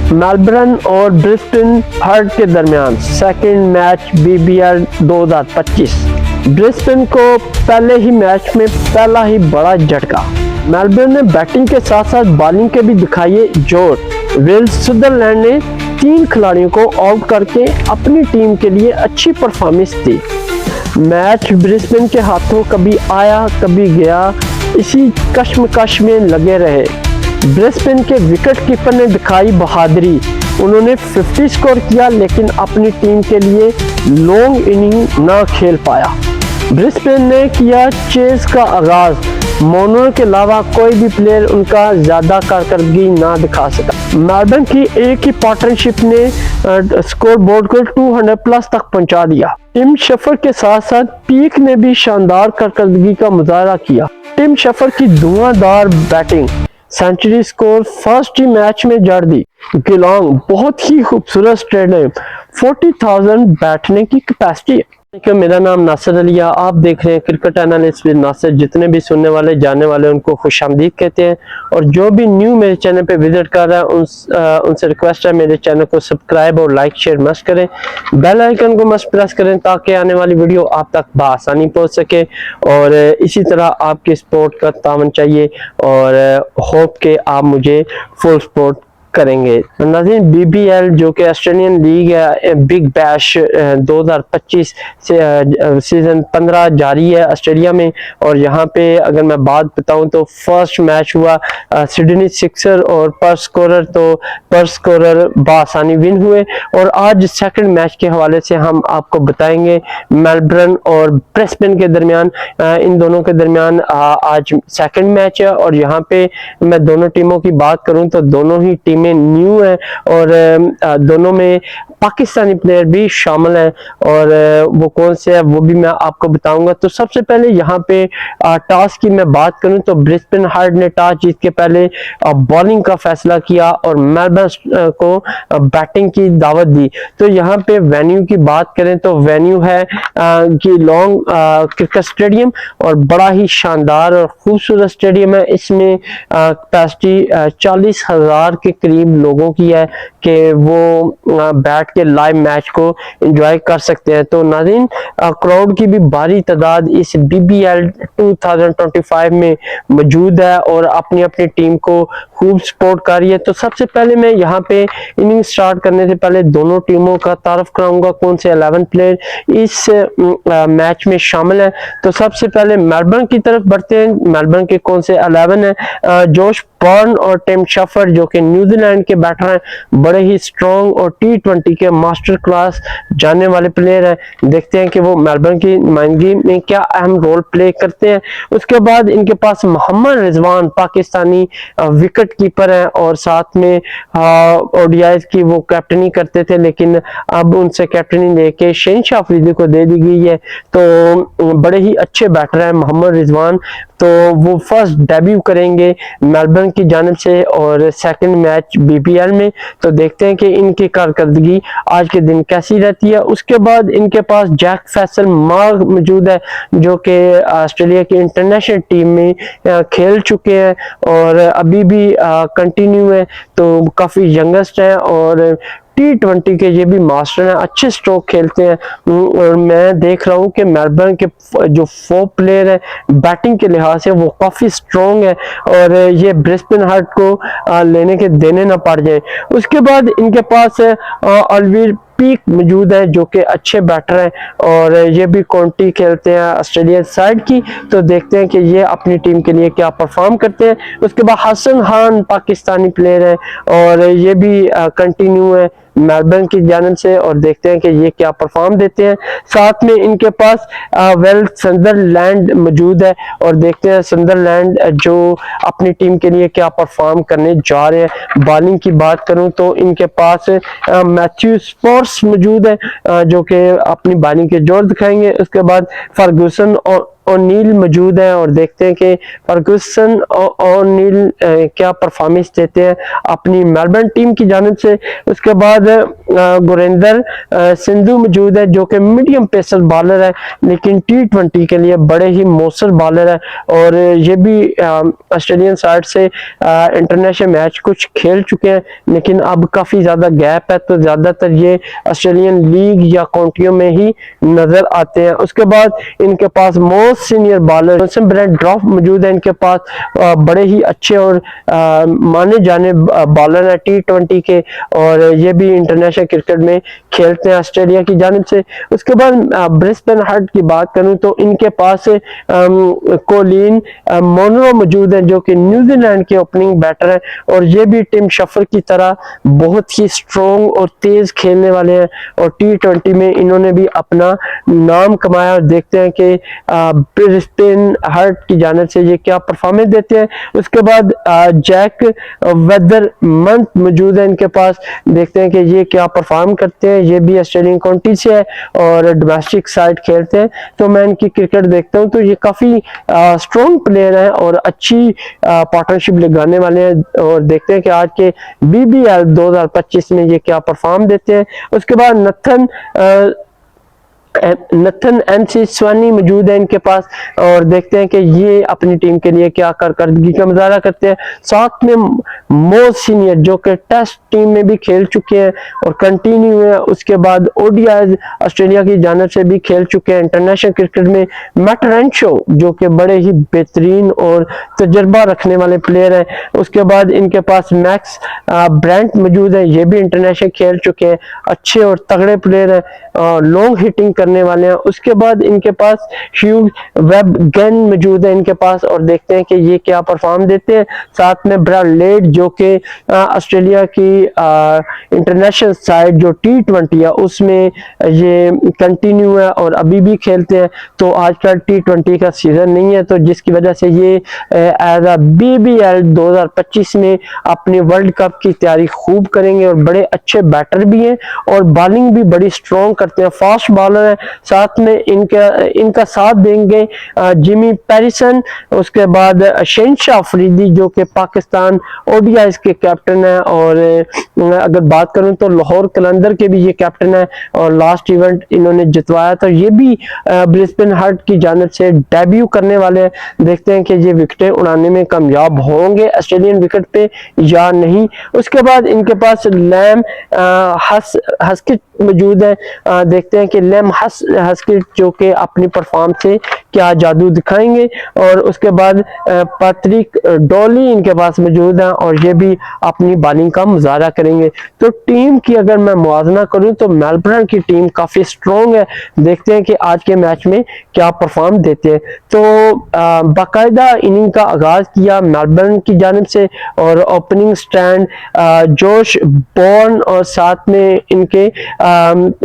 Melbourne और Brisbane heart के दरमियान सेकंड मैच BBL 2025। ब्रिस्बेन को पहले ही मैच में पहला ही बड़ा झटका। मेलबर्न ने बैटिंग के साथ साथ बॉलिंग के भी दिखाई जोर। विल सुदरलैंड ने 3 खिलाड़ियों को आउट करके अपनी टीम के लिए अच्छी परफॉर्मेंस दी। मैच ब्रिस्बेन के हाथों कभी आया कभी गया, इसी कश्मकश में लगे रहे। ब्रिस्बेन के विकेट कीपर ने दिखाई बहादुरी। उन्होंने 50 स्कोर किया लेकिन अपनी टीम के लिए लॉन्ग इनिंग ना खेल पाया। ब्रिस्बेन ने किया चेज का आगाज। मोनो के अलावा कोई भी प्लेयर उनका ज्यादा कारकर्दगी ना दिखा सका। मेलबर्न की एक ही पार्टनरशिप ने स्कोर बोर्ड को 200 प्लस तक पहुंचा दिया। टिम शेफर के साथ साथ पीक ने भी शानदार कारकर्दगी का मुजाहरा किया। टिम शेफर की धुआंधार बैटिंग, सेंचुरी स्कोर फर्स्ट ही मैच में जड़ दी। गिलोंग बहुत ही खूबसूरत स्टेडियम, 40,000 बैठने की कैपेसिटी। मेरा नाम नासिर अली है, आप देख रहे हैं क्रिकेट एनालिस्ट विद नासिर। जितने भी सुनने वाले जानने वाले उनको खुशामदीद कहते हैं, और जो भी न्यू मेरे चैनल पे विजिट कर रहा है उनसे रिक्वेस्ट है मेरे चैनल को सब्सक्राइब और लाइक शेयर मस्ट करें। बेल आइकन को मस्ट प्रेस करें ताकि आने वाली वीडियो आप तक बआसानी पहुंच सके। और इसी तरह आपकी सपोर्ट का तावन चाहिए और होप के आप मुझे फुल सपोर्ट करेंगे। नाज़रीन, BBL जो कि ऑस्ट्रेलियन लीग है, बिग बैश 2025 से सीजन 15 जारी है ऑस्ट्रेलिया में। और यहाँ पे अगर मैं बात बताऊं तो फर्स्ट मैच हुआ सिडनी सिक्सर और पर्थ स्कोरर बआसानी विन हुए। और आज सेकंड मैच के हवाले से हम आपको बताएंगे मेलबर्न और ब्रिस्बेन के दरमियान, इन दोनों के दरमियान आज सेकंड मैच है। और यहाँ पे मैं दोनों टीमों की बात करूं तो दोनों ही टीमें न्यू है और दोनों में पाकिस्तानी प्लेयर भी शामिल हैं। और वो कौन से है वो भी मैं आपको बताऊंगा। तो सबसे पहले यहाँ पे टॉस की मैं बात करूं तो ब्रिस्बेन हार्ट ने टॉस जीत के पहले बॉलिंग का फैसला किया और मेलबर्न को बैटिंग की दावत दी। तो यहाँ पे वेन्यू की बात करें तो वेन्यू है गिलोंग क्रिकेट स्टेडियम, और बड़ा ही शानदार और खूबसूरत स्टेडियम है। इसमें कैपेसिटी 40,000 के करीब लोगों की है कि वो बैठ के लाइव मैच को एंजॉय कर सकते हैं। तो नाज़रीन, क्राउड की भी भारी तादाद इस BBL 2025 में मौजूद है और अपनी अपनी टीम को खूब सपोर्ट कर रही है। तो सबसे पहले मैं यहाँ पे इनिंग स्टार्ट करने से पहले दोनों टीमों का तारुफ कराऊंगा कौन से 11 प्लेयर इस मैच में शामिल है। तो सबसे पहले मेलबर्न की तरफ बढ़ते हैं। मेलबर्न के कौन से 11 है? जोश बर्न और टिम शेफर जो कि न्यूजीलैंड के बैटर हैं, बड़े ही स्ट्रॉन्ग और T20 के मास्टर क्लास जानने वाले प्लेयर हैं। देखते हैं कि वो मेलबर्न की नुमाइंदगी में क्या अहम रोल प्ले करते हैं। उसके बाद इनके पास मोहम्मद रिजवान पाकिस्तानी विकेट कीपर हैं और साथ में ODIs की वो कैप्टनी करते थे, लेकिन अब उनसे कैप्टनी लेके शहनशाह अफरीदी को दे दी गई है। तो बड़े ही अच्छे बैटर हैं मोहम्मद रिजवान। तो वो फर्स्ट डेब्यू करेंगे मेलबर्न की जानिब से और सेकंड मैच BBL में। तो देखते हैं कि इनकी कारकर्दगी आज के दिन कैसी रहती है। उसके बाद इनके पास जैक फैसल मार्ग मौजूद है जो कि ऑस्ट्रेलिया की इंटरनेशनल टीम में खेल चुके हैं और अभी भी कंटिन्यू है। तो काफ़ी यंगेस्ट है और T20 के ये भी मास्टर हैं, अच्छे स्ट्रोक खेलते हैं। और मैं देख रहा हूँ कि मेलबर्न के जो 4 प्लेयर हैं बैटिंग के लिहाज से वो काफ़ी स्ट्रॉन्ग है और ये ब्रिस्बेन हार्ट को लेने के देने ना पड़ जाए। उसके बाद इनके पास अलवीर पीक मौजूद है जो कि अच्छे बैटर हैं और ये भी काउंटी खेलते हैं ऑस्ट्रेलिया साइड की। तो देखते हैं कि ये अपनी टीम के लिए क्या परफॉर्म करते हैं। उसके बाद हसन खान पाकिस्तानी प्लेयर हैं और ये भी कंटिन्यू है मेलबर्न की जानिब से और देखते हैं कि ये क्या परफॉर्म देते हैं। साथ में इनके पास संदरलैंड मौजूद है और देखते हैं संदरलैंड जो अपनी टीम के लिए क्या परफॉर्म करने जा रहे हैं। बॉलिंग की बात करूं तो इनके पास मैथ्यू स्पोर्ट्स मौजूद है जो कि अपनी बॉलिंग के जोर दिखाएंगे। उसके बाद फर्गूसन और ओनील मौजूद है और देखते हैं कि फर्गूसन और ओनील क्या परफॉर्मेंस देते हैं अपनी मेलबर्न टीम की जानिब से। उसके बाद गुरिंदर सिंधु मौजूद है जो कि मीडियम पेसर बॉलर है, लेकिन T20 के लिए बड़े ही मौसर बॉलर है। और ये भी ऑस्ट्रेलियन साइड से इंटरनेशनल मैच कुछ खेल चुके हैं, लेकिन अब काफ़ी ज़्यादा गैप है, तो ज़्यादातर ये ऑस्ट्रेलियन लीग या काउंटियों में ही नज़र आते हैं। उसके बाद इनके पास मोस्ट सीनियर बॉलर ब्रेंट ड्रॉफ मौजूद है। इनके पास बड़े ही अच्छे और माने जाने बॉलर हैं T20 के, और ये भी इंटरनेशनल क्रिकेट में खेलते हैं ऑस्ट्रेलिया की जानिब से। उसके बाद ब्रिस्बेन हार्ट की बात करूं तो इनके पास कोलिन मोनरो मौजूद है जो कि न्यूजीलैंड के ओपनिंग बैटर है, और ये भी टिम शफर की तरह बहुत ही स्ट्रॉन्ग और तेज खेलने वाले हैं, और T20 में इन्होंने भी अपना नाम कमाया। और देखते हैं कि ब्रिस्बेन हार्ट की जानिब से ये क्या परफॉर्मेंस देते हैं। उसके बाद जैक वेदरमंथ मौजूद है इनके पास, देखते हैं कि ये क्या परफॉर्म करते हैं। ये भी ऑस्ट्रेलियन काउंटी से है और डोमेस्टिक साइड खेलते हैं, तो मैं इनकी क्रिकेट देखता हूं तो ये काफी स्ट्रॉन्ग प्लेयर हैं और अच्छी पार्टनरशिप लगाने वाले हैं। और देखते हैं कि आज के BBL 2025 में ये क्या परफॉर्म देते हैं। उसके बाद नथन MC स्वानी मौजूद है इनके पास, और देखते हैं कि ये अपनी टीम के लिए क्या कारकर्दगी का मुजाहरा करते हैं। साथ में मोस्ट सीनियर जो कि टेस्ट टीम में भी खेल चुके हैं और कंटिन्यू है, उसके बाद ODI ऑस्ट्रेलिया की जानिब से भी खेल चुके हैं इंटरनेशनल क्रिकेट में। मैट रेंशो जो कि बड़े ही बेहतरीन और तजर्बा रखने वाले प्लेयर हैं। उसके बाद इनके पास मैक्स ब्रेंट मौजूद है, ये भी इंटरनेशनल खेल चुके हैं, अच्छे और तगड़े प्लेयर हैं, लॉन्ग हिटिंग करने वाले हैं। उसके बाद इनके पास ह्यूज वेबगन मौजूद है इनके पास, और देखते हैं कि ये क्या परफॉर्म देते हैं। साथ में ब्राड लेड जो कि ऑस्ट्रेलिया की इंटरनेशनल साइड जो T20 है उसमें ये कंटिन्यू है और अभी भी खेलते हैं, तो आजकल T20 का सीजन नहीं है, तो जिसकी वजह से ये एज अ BBL 2025 में अपनी वर्ल्ड कप की तैयारी खूब करेंगे। और बड़े अच्छे बैटर भी हैं और बॉलिंग भी बड़ी स्ट्रॉन्ग करते हैं, फास्ट बॉलर है। साथ में इनका साथ देंगे जिमी पैरिसन, उसके बाद शहनशाह अफरीदी जो कि पाकिस्तान ODI के कैप्टन है, और अगर बात करूं तो लाहौर कलंदर के भी ये कैप्टन है और लास्ट इवेंट इन्होंने जितवाया था। ये भी ब्रिस्बेन हार्ट की जानिब से डेब्यू करने वाले हैं, देखते हैं कि ये विकेटें उड़ाने में कामयाब होंगे ऑस्ट्रेलियन विकेट पे या नहीं। उसके बाद इनके पास लैम हस्किट मौजूद है, देखते हैं कि लैम हस्किट जो कि अपनी परफॉर्म से क्या जादू दिखाएंगे। और उसके बाद पैट्रिक डॉली इनके पास मौजूद है और ये भी अपनी बॉलिंग का मुजाहरा करेंगे। तो टीम की अगर मैं मुआवजा करूं तो मेलबर्न की टीम काफी स्ट्रॉन्ग है, देखते हैं कि आज के मैच में क्या परफॉर्म देते हैं। तो बाकायदा इनिंग का आगाज किया मेलबर्न की जानिब से, और ओपनिंग स्टैंड जोश बॉर्न और साथ में इनके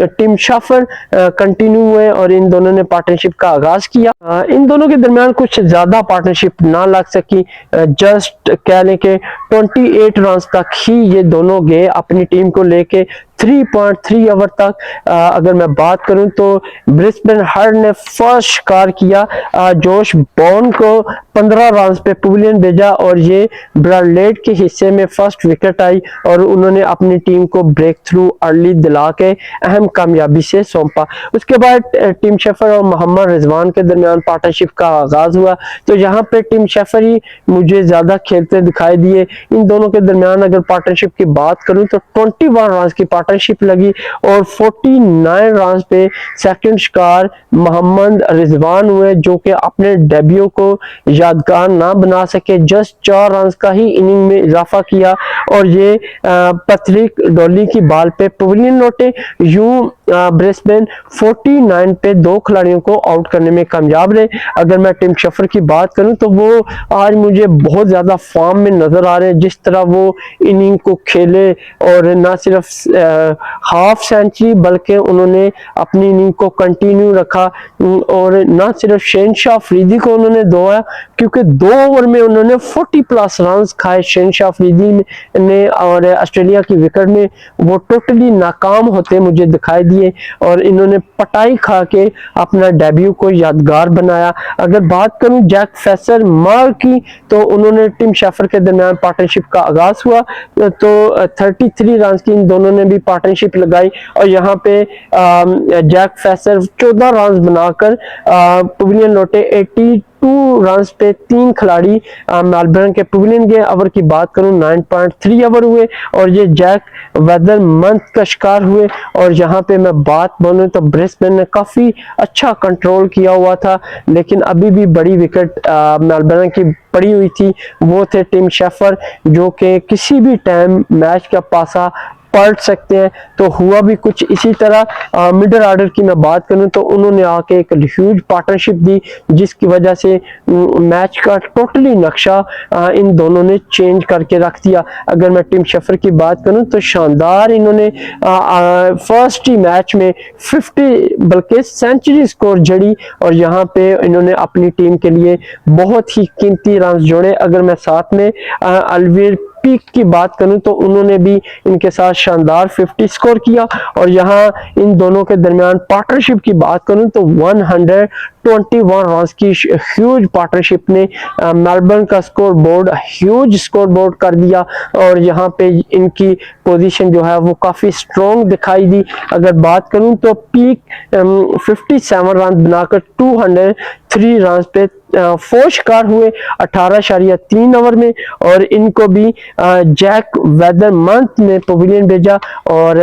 टिम शफर कंटिन्यू हुए और इन दोनों ने पार्टनरशिप का आगाज किया। इन दोनों के दरमियान कुछ ज्यादा पार्टनरशिप ना लग सकी, जस्ट कह लें कि 28 रन तक ही ये दोनों गए अपनी टीम को लेके 3.3 ओवर तक। अगर मैं बात करूं तो ब्रिस्बेन हार्ट ने फर्स्ट शिकार किया, जोश बॉर्न को 15 रन पे पवेलियन भेजा और ये ब्राड लेड के हिस्से में फर्स्ट विकेट आई और उन्होंने अपनी टीम को ब्रेक थ्रू अर्ली दिला के अहम कामयाबी से सौंपा। उसके बाद टिम शेफर और मोहम्मद रिजवान के दरमियान पार्टनरशिप का आगाज हुआ, तो यहाँ पे टिम शेफर ही मुझे ज्यादा खेलते दिखाई दिए। इन दोनों के दरमियान अगर पार्टनरशिप की बात करूं तो 21 रन की पार्टनरशिप लगी और 49 रन पे सेकंड शिकार मोहम्मद रिजवान हुए, जो कि अपने डेब्यू को यादगार ना बना सके, जस्ट 4 रन का ही इनिंग में इजाफा किया और ये पैट्रिक डॉली की बॉल पे पवेलियन लौटे। यूं ब्रिस्बेन 49 पे 2 खिलाड़ियों को आउट करने में कामयाब रहे। अगर मैं टिम शेफर की बात करूं तो वो आज मुझे बहुत ज्यादा फॉर्म में नजर आ रहे हैं, जिस तरह वो इनिंग को खेले और ना सिर्फ हाफ सेंचुरी बल्कि उन्होंने अपनी इनिंग को कंटिन्यू रखा और ना सिर्फ शहनशाह अफरीदी को उन्होंने धोया, क्योंकि 2 ओवर में उन्होंने 40+ रन खाए शहनशाह अफरीदी ने और ऑस्ट्रेलिया की विकेट में वो टोटली नाकाम होते मुझे दिखाई दिए और इन्होंने पटाई खा के अपना डेब्यू को यादगार बनाया। अगर बात करूं जैक फेसर मार की तो उन्होंने टिम शेफर के दरमियान पार्टनरशिप का आगाज हुआ, तो 33 रन की इन दोनों ने भी पार्टनरशिप लगाई और यहाँ पे जैक फेसर 14 रन बनाकर पवेलियन लौटे। 82 रन पे 3 खिलाड़ी मेलबर्न के पवेलियन गए। ओवर की बात करूं 9.3 ओवर हुए और ये जैक वेदरमंथ का शिकार हुए। और यहाँ पे मैं बात बोलूं तो ब्रिस्बेन ने काफी अच्छा कंट्रोल किया हुआ था, लेकिन अभी भी बड़ी विकेट मेलबर्न की पड़ी हुई थी। वो थे टिम शेफर, जो कि किसी भी टाइम मैच का पासा पलट सकते हैं। तो हुआ भी कुछ इसी तरह। मिडल ऑर्डर की मैं बात करूं तो उन्होंने आके एक ह्यूज पार्टनरशिप दी, जिसकी वजह से मैच का टोटली नक्शा इन दोनों ने चेंज करके रख दिया। अगर मैं टिम शेफर की बात करूं तो शानदार इन्होंने फर्स्ट ही मैच में 50 बल्कि सेंचुरी स्कोर जड़ी और यहाँ पे इन्होंने अपनी टीम के लिए बहुत ही कीमती रन जोड़े। अगर मैं साथ में अलवीर पीक की बात करूं तो उन्होंने भी इनके साथ शानदार 50 स्कोर किया। और यहाँ इन दोनों के दरमियान पार्टनरशिप की बात करूं तो 121 रन की ह्यूज पार्टनरशिप ने मेलबर्न का score board huge score board कर दिया। और यहाँ पे इनकी पोजीशन जो है वो काफी स्ट्रॉन्ग दिखाई दी। अगर बात करूं तो पीक 57 रन बनाकर 203 रन पे 4 शिकार हुए 18.3 ओवर में। और इनको भी जैक वेदरमंथ ने पवेलियन भेजा। और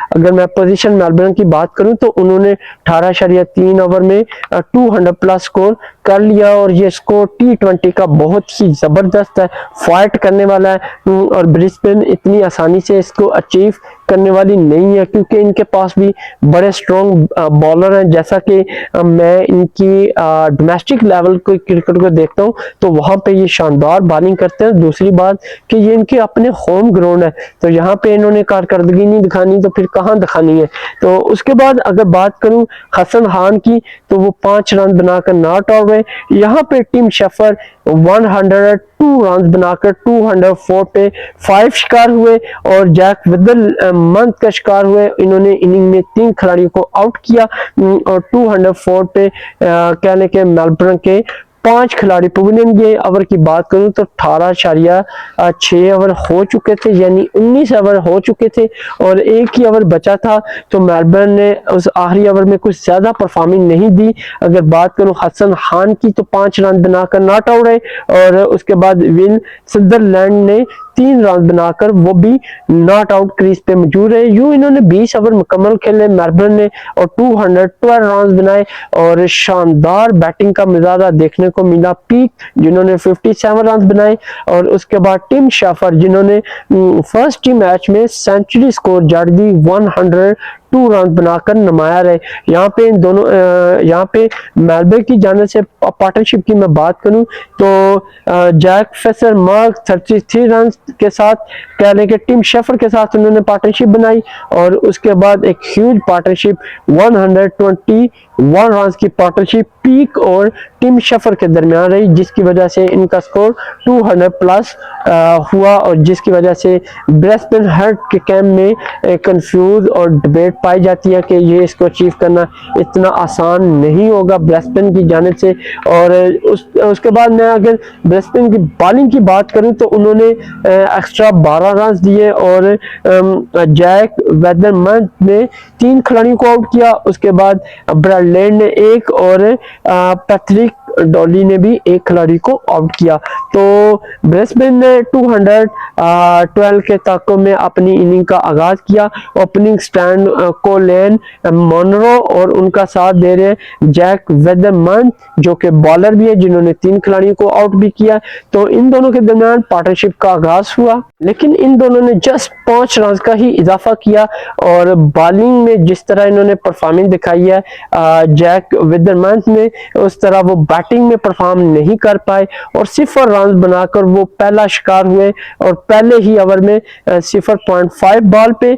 अगर मैं पोजीशन मेलबर्न की बात करूं तो उन्होंने 18.3 ओवर में 200 प्लस स्कोर कर लिया। और ये स्कोर T20 का बहुत ही जबरदस्त है, फाइट करने वाला है। और ब्रिस्बेन इतनी आसानी से इसको अचीव करने वाली नहीं है, क्योंकि इनके पास भी बड़े स्ट्रॉन्ग बॉलर हैं। जैसा कि मैं इनकी डोमेस्टिक लेवल को क्रिकेट को देखता हूं तो वहां पे ये शानदार बॉलिंग करते हैं। दूसरी बात कि ये इनके अपने होम ग्राउंड है, तो यहाँ पे इन्होंने कारकर्दगी नहीं दिखानी तो फिर कहाँ दिखानी है। तो उसके बाद अगर बात करूं हसन खान की तो वो 5 रन बनाकर नॉट आउट हुए। यहाँ पे टिम शेफर 102 रन बनाकर 204 पे 5 शिकार हुए और जैक वेदरमंथ का शिकार हुए। इन्होंने इनिंग में 3 खिलाड़ियों को आउट किया और 204 पे कहने के मेलबर्न के 5 खिलाड़ी पवेलियन गए। ओवर की बात करूं तो 18.6 ओवर हो चुके थे, यानी 19 ओवर हो चुके थे और एक ही ओवर बचा था। तो मेलबर्न ने उस आखिरी ओवर में कुछ ज्यादा परफॉर्मिंग नहीं दी। अगर बात करूं हसन खान की तो 5 रन बनाकर नॉट आउट रहे और उसके बाद विल सदरलैंड ने 3 रन बनाकर वो भी नॉट आउट क्रीज पे मौजूद रहे। यूं इन्होंने 20 ओवर मुकम्मल खेले मेलबर्न ने और 212 रन बनाए और शानदार बैटिंग का मिजाज देखने को मिला। पीक जिन्होंने 57 रन बनाए और उसके बाद टिम शेफर जिन्होंने फर्स्ट ही मैच में सेंचुरी स्कोर जड़ दी 102 रन बनाकर नुमाया रहे। यहाँ पे इन दोनों यहाँ पे मेलबर्न की जाने से पार्टनरशिप की मैं बात करूं तो जैक फेसर मार्क 33 रन के साथ कह लें कि टिम शेफर के साथ उन्होंने पार्टनरशिप बनाई और उसके बाद एक ह्यूज पार्टनरशिप 121 रन की पार्टनरशिप पीक और टिम शेफर के दरमियान रही, जिसकी वजह से इनका स्कोर 200 प्लस हुआ और जिसकी वजह से ब्रिस्बेन हर्ट के कैंप में कंफ्यूज और डिबेट पाई जाती है कि ये इसको अचीव करना इतना आसान नहीं होगा ब्रिस्बेन की जानिब से। और उसके बाद मैं अगर ब्रिस्बेन की बॉलिंग की बात करूं तो उन्होंने एक्स्ट्रा 12 रन दिए और जैक वेदरमंथ ने 3 खिलाड़ियों को आउट किया। उसके बाद ब्रैडलैंड ने 1 और पैट्रिक डॉली ने भी 1 खिलाड़ी को आउट किया। तो ब्रिस्बेन ने 212 के तक में अपनी इनिंग का आगाज किया। ओपनिंग स्टैंड कोलेन मोनरो और उनका साथ दे रहे जैक वेदरमंथ जो कि बॉलर भी है, जिन्होंने 3 खिलाड़ियों को आउट भी किया। तो इन दोनों के दरमियान पार्टनरशिप का आगाज हुआ, लेकिन इन दोनों ने जस्ट 5 रन का ही इजाफा किया और बॉलिंग में जिस तरह इन्होंने परफॉर्मेंस दिखाई है जैक वेदरमंथ ने, उस तरह वो बैटिंग में परफॉर्म नहीं कर पाए और 0 रन बनाकर वो पहला शिकार हुए और पहले ही ओवर में 0.5 बॉल पे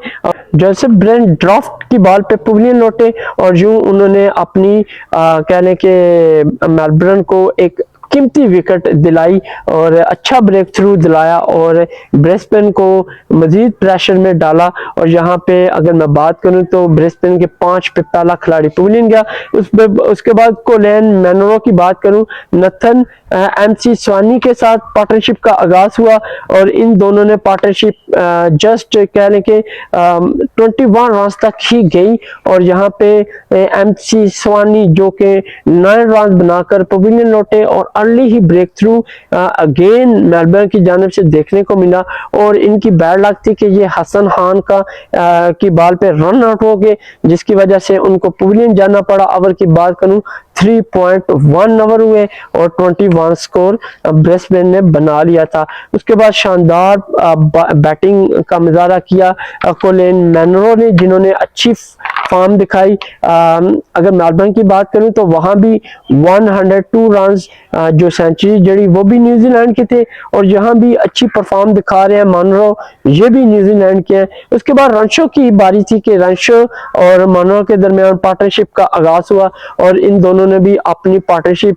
जोसेफ ब्रेंट ड्राफ्ट की बॉल पे पवेलियन लौटे और यूं उन्होंने अपनी कहने के मेलबर्न को एक कीमती विकेट दिलाई और अच्छा ब्रेक थ्रू दिलाया और ब्रिस्बेन को मजीद प्रेशर में डाला। और यहाँ पे अगर मैं बात करूं तो ब्रिस्बेन के 5 पे पहला खिलाड़ी पवेलियन गया। उसके बाद कोलिन मैनरो की बात करूं, नथन एमसी स्वानी के साथ पार्टनरशिप का आगाज हुआ और इन दोनों ने पार्टनरशिप जस्ट कह लें कि 21 रन तक ही गई। और यहाँ पे एमसी स्वानी जो के 9 रन बनाकर पवेलियन लौटे और अर्ली ही ब्रेक थ्रू अगेन मेलबर्न की जानिब से देखने को मिला। और इनकी बैड लक थी कि ये हसन खान की बॉल पे रन आउट हो गए, जिसकी वजह से उनको पवेलियन जाना पड़ा। ओवर की बात करूं 3.1 ओवर हुए और 21 स्कोर ब्रिस्बेन ने बना लिया था। उसके बाद शानदार बैटिंग का मुजाहरा किया कोलिन मैनरो ने, जिन्होंने अच्छी फॉर्म दिखाई। अगर मेलबर्न की बात करूं तो वहां भी 102 रन जो सेंचुरी जड़ी वो भी न्यूजीलैंड के थे और यहाँ भी अच्छी परफॉर्म दिखा रहे हैं मैनरो, ये भी न्यूजीलैंड के हैं। उसके बाद रंशो की बारी थी कि रंशो और मैनरो के दरमियान पार्टनरशिप का आगाज हुआ और इन दोनों ने भी अपनी पार्टनरशिप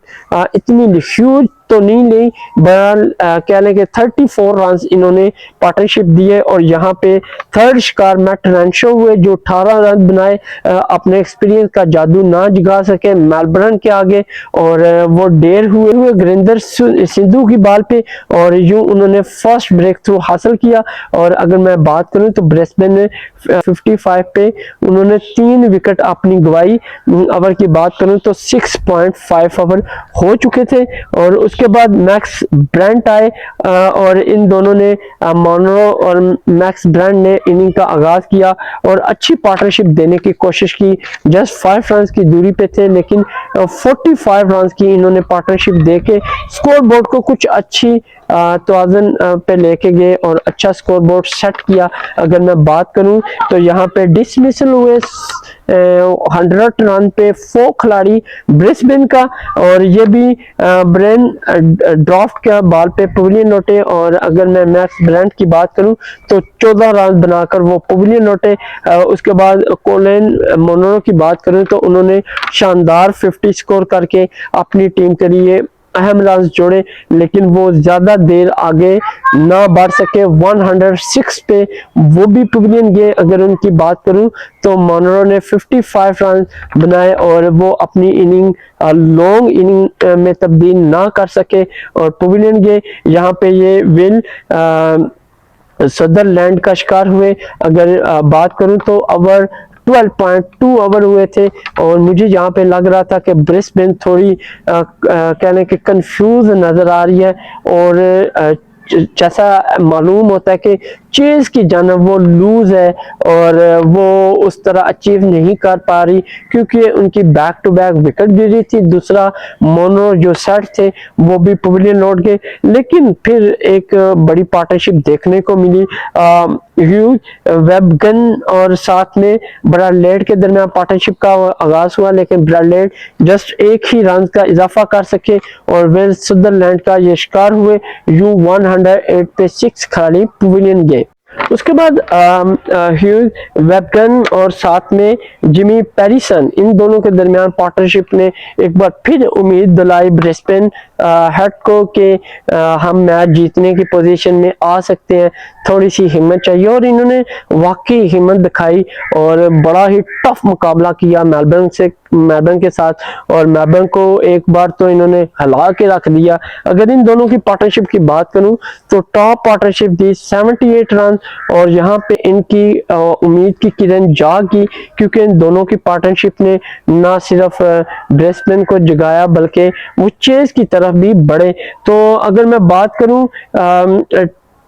इतनी ह्यूज तो नहीं ली, बहरहाल कह लें कि 34 रन इन्होंने पार्टनरशिप दिए। और यहाँ पे थर्ड शिकार मैट रेंशो हुए जो 18 रन बनाए, अपने एक्सपीरियंस का जादू ना जगा सके मेलबर्न के आगे और वो डेर हुए गुरिंदर सिंधु की बॉल पे और यूं उन्होंने फर्स्ट ब्रेक थ्रू हासिल किया। और अगर मैं बात करूं तो ब्रिस्बेन ने 55 पे उन्होंने 3 विकेट अपनी गवाई। ओवर की बात करूं तो 6.5 ओवर हो चुके थे और उसके बाद मैक्स ब्रांट आए और इन दोनों ने मैनरो और मैक्स ब्रांट ने इनिंग का आगाज किया और अच्छी पार्टनरशिप देने की कोशिश की। जस्ट 5 रन की दूरी पे थे लेकिन 45 रन की इन्होंने पार्टनरशिप देके स्कोर बोर्ड को कुछ अच्छी तवाज़ुन पे लेके गए और अच्छा स्कोर बोर्ड सेट किया। अगर मैं बात करूं तो यहाँ पे डिसमिसल हुए 100 रन पे 4 खिलाड़ी ब्रिस्बेन का और ये भी ब्रेन ड्राफ्ट का बॉल पे पवेलियन लौटे। और अगर मैं मैक्स ब्रांट की बात करूं तो 14 रन बनाकर वो पवेलियन लौटे। उसके बाद कोलिन मैनरो की बात करूं तो उन्होंने शानदार 50 स्कोर करके अपनी टीम के लिए अहम रन जोड़े, लेकिन वो ज्यादा देर आगे ना बढ़ सके। 106 पे वो भी पवेलियन गए। अगर उनकी बात करूं तो मैनरो ने 55 रन बनाए और वो अपनी इनिंग लॉन्ग इनिंग में तब्दील ना कर सके और पवेलियन गए। यहाँ पे ये विल सदरलैंड का शिकार हुए। अगर बात करूं तो ओवर 12.2 ओवर हुए थे और मुझे यहाँ पे लग रहा था कि ब्रिस्बेन थोड़ी कहने के कंफ्यूज नजर आ रही है और जैसा मालूम होता है कि चेज की जानब वो लूज है और वो उस तरह अचीव नहीं कर पा रही क्योंकि उनकी बैक टू बैक विकेट गिरी थी। दूसरा मोनो जो सेट थे वो भी पवेलियन लौट गए, लेकिन फिर एक बड़ी पार्टनरशिप देखने को मिली। ह्यूज वेबगन और साथ में ब्रैडलेट के दरमियान पार्टनरशिप का आगाज हुआ, लेकिन ब्रैडलेट जस्ट 1 ही रन का इजाफा कर सके और विल सदरलैंड का ये शिकार हुए। यूं 108 पे 6 खिलाड़ी पवेलियन गए। उसके बाद ह्यूज वेबगन और साथ में जिमी पेरिसन, इन दोनों के दरमियान पार्टनरशिप ने एक बार फिर उम्मीद दिलाई ब्रिस्बेन हेड को कि हम मैच जीतने की पोजीशन में आ सकते हैं, थोड़ी सी हिम्मत चाहिए। और इन्होंने वाकई हिम्मत दिखाई और बड़ा ही टफ मुकाबला किया मेलबर्न के साथ और मेलबर्न को एक बार तो इन्होंने हिला के रख दिया। अगर इन दोनों की पार्टनरशिप की बात करूं तो टॉप पार्टनरशिप दी 78 रन और यहाँ पे इनकी उम्मीद की किरण जागी क्योंकि इन दोनों की पार्टनरशिप ने ना सिर्फ ब्रिस्बेन को जगाया बल्कि वो चेज की तरफ भी बढ़े। तो अगर मैं बात करूं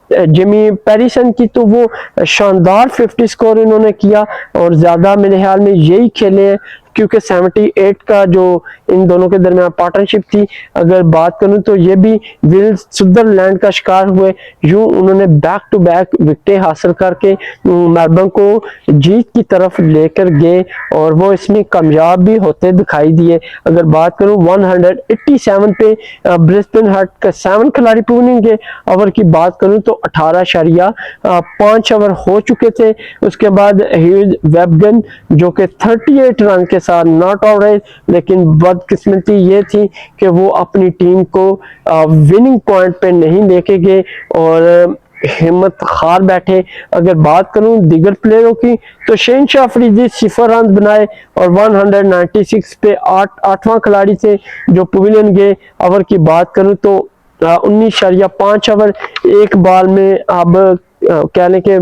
जिमी पेरिसन की तो वो शानदार 50 स्कोर इन्होंने किया और ज्यादा मेरे ख्याल में यही खेले हैं क्योंकि 78 का जो इन दोनों के दरमियान पार्टनरशिप थी। अगर बात करूं तो ये भी विल सदरलैंड का शिकार हुए। यूं उन्होंने बैक टू बैक विकेटें हासिल करके मेलबर्न को जीत की तरफ लेकर गए और वो इसमें कामयाब भी होते दिखाई दिए। अगर बात करूं 187 पे ब्रिस्बेन हेड का 7 खिलाड़ी पवेलियन गए। ओवर की बात करूं तो 18.5 ओवर हो चुके थे। उसके बाद ह्यूज वेबगन जो कि 38 रन के साथ नॉट आउट रहे, लेकिन बदकिस्मती ये थी कि वो अपनी टीम को विनिंग पॉइंट पे नहीं लेके गए और हिम्मत हार बैठे। अगर बात करूं दीगर प्लेयरों की तो शहनशाह अफरीदी 0 रन बनाए और 196 पे 8वां खिलाड़ी थे जो पवेलियन गए। ओवर की बात करूं तो 19.5 ओवर एक बॉल में अब कहने के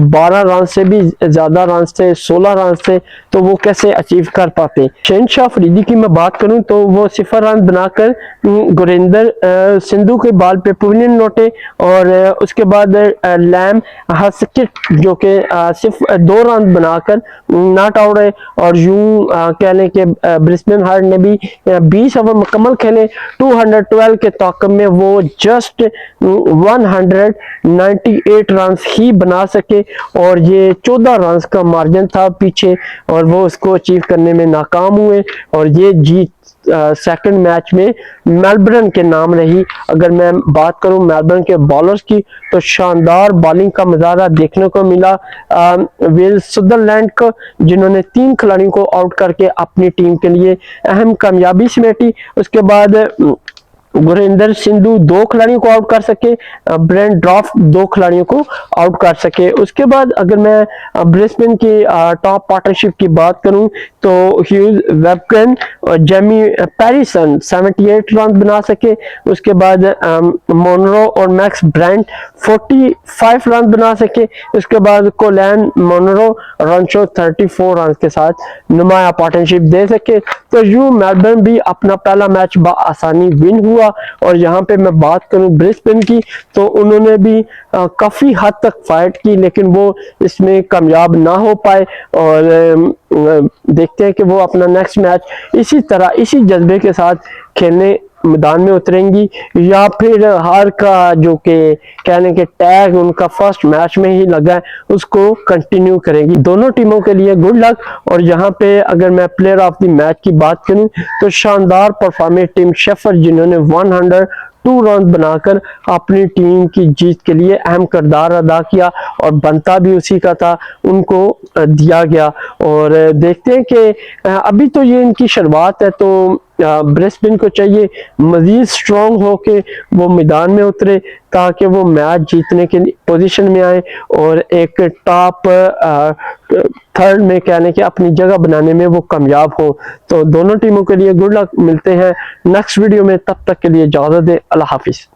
12 रन से भी ज्यादा रन थे, 16 रन थे, तो वो कैसे अचीव कर पाते। शहनशाह अफरीदी की मैं बात करूं तो वो 0 रन बनाकर गुरिंदर सिंधु के बॉल पे पवेलियन लौटे और उसके बाद लैम हस्किट जो कि सिर्फ 2 रन बनाकर नॉट आउट है। और यूं कहने के ब्रिस्बेन हार्ट ने भी 20 ओवर मुकम्मल खेले, 212 के ताकब में वो जस्ट 198 रन ही बना सके और ये 14 रन का मार्जिन था पीछे और वो उसको अचीव करने में नाकाम हुए और ये जीत सेकंड मैच में मेलबर्न के नाम रही। अगर मैं बात करूं मेलबर्न के बॉलर्स की तो शानदार बॉलिंग का मुजाहरा देखने को मिला विल सदरलैंड को, जिन्होंने 3 खिलाड़ियों को आउट करके अपनी टीम के लिए अहम कामयाबी समेटी। उसके बाद गुरिंदर सिंधु 2 खिलाड़ियों को आउट कर सके, ब्रेंट ड्रॉफ्ट 2 खिलाड़ियों को आउट कर सके। उसके बाद अगर मैं ब्रिस्बेन की टॉप पार्टनरशिप की बात करूं तो ह्यूज वेबकन और जेमी पैरिसन 78 रन बना सके। उसके बाद मोनरो और मैक्स ब्रांट 45 रन बना सके। उसके बाद कोलैन मोनरो रनशो 34 रन के साथ नुमाया पार्टनरशिप दे सके। तो यूं मेलबर्न भी अपना पहला मैच बआसानी विन हुआ। और यहाँ पे मैं बात करूं ब्रिस्बेन की तो उन्होंने भी काफी हद तक फाइट की, लेकिन वो इसमें कामयाब ना हो पाए और देखते हैं कि वो अपना नेक्स्ट मैच इसी तरह इसी जज्बे के साथ खेलने मैदान में उतरेंगी या फिर हार का जो कि कहने के टैग उनका फर्स्ट मैच में ही लगा है उसको कंटिन्यू करेंगी। दोनों टीमों के लिए गुड लक। और यहाँ पे अगर मैं प्लेयर ऑफ द मैच की बात करूं तो शानदार परफॉर्मेंस टीम शेफर्ड, जिन्होंने 102 रन बनाकर अपनी टीम की जीत के लिए अहम किरदार अदा किया और बनता भी उसी का था, उनको दिया गया। और देखते हैं कि अभी तो ये इनकी शुरुआत है, तो ब्रिस्बेन को चाहिए मजीद स्ट्रॉन्ग होके वो मैदान में उतरे ताकि वो मैच जीतने के पोजीशन में आए और एक टॉप थर्ड में कहने के अपनी जगह बनाने में वो कामयाब हो। तो दोनों टीमों के लिए गुड लक। मिलते हैं नेक्स्ट वीडियो में, तब तक के लिए इजाजत दें। अल्लाह हाफिज।